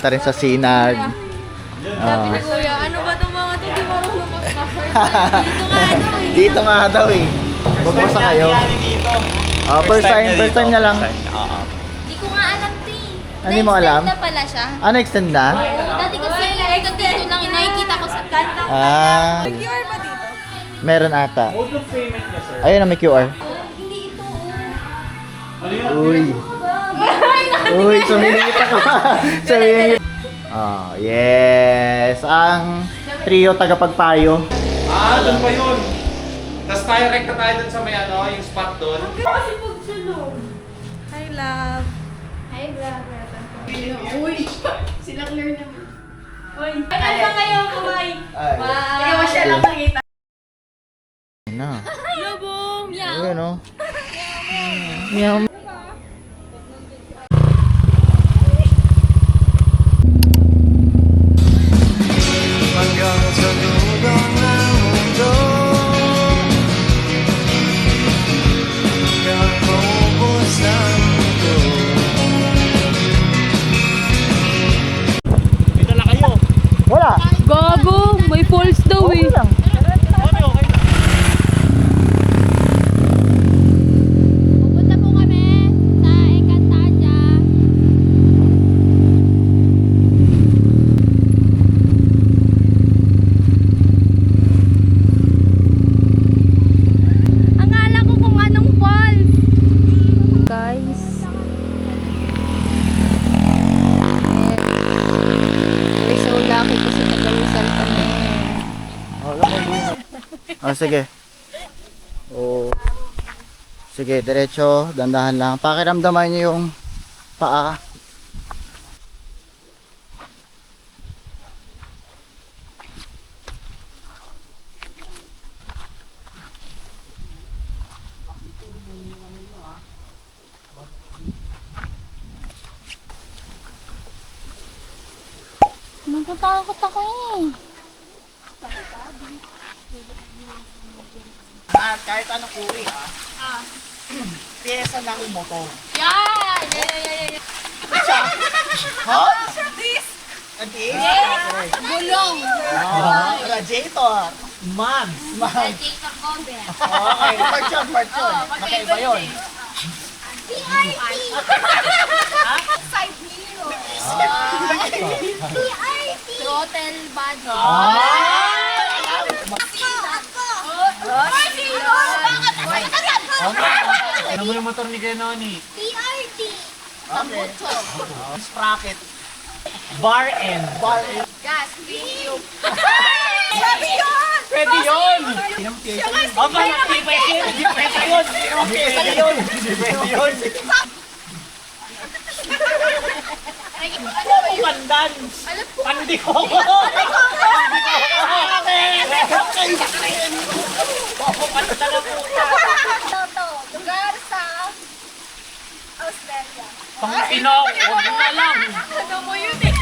Punta rin sa Sinag. Sabi ni Kuya, ano ba itong mga ito? Di marunong mag-first. Dito nga ano eh. Dito nga daw eh. Bumasa kayo. First time niya lang. Di ko nga alam ito eh. Hindi mo alam? Na pala siya. Ano extend na? Dati kasi hanggang dito lang nakikita ko sa kanta. QR ba dito? Meron ata. Ayun na, may QR. Hindi ito. Uy. Uy, sumingit ako. Sumingit. Yes. Ang trio tagapagpayo. Doon pa yun. Tapos tayo, rekta tayo doon sa may yung spot doon. Kasi pagsulong. Hi, love. Hi, brother. Uy, sila clear naman. Uy, ano ba kayo, kumay? Wow. Kaya siya lang nakita. Na. Lubong. Meow. Ayun o. Meow. Hanggang sa dulo ng mundo, hanggang maubos ang mundo. Wala. Gago, may falls daw eh. Okay lang. Pupunta po kami sa Encantadia. Ang ala ko kung anong falls. Guys. We're so lucky kasi nag-result kami. Sige. Sige, diretso, dandahan lang. Pakiramdaman niyo yung paa. Natatakot ako eh. Kahit anong uri piyesa ng motor. Yan! Ha? This! Gulong! Radiator. Mags. Jacob Gobe. Okay, part yun. Nakaiba yun. PRT! Side mirrors. PRT! Throttle body. Ano mo yung motor ni Genoni? PRT! Sprocket. Bar end. Gas, medium. Sabi yun! Pwede yun! Aba, hindi pwede yun! Hindi pwede yun! Hindi pwede yun! Hindi pwede yun! Pandan! Pandi ko! Panda na puta! Toto, lugar sa Australia. Pangino! Huwag mo na lang! Ano mo yun eh?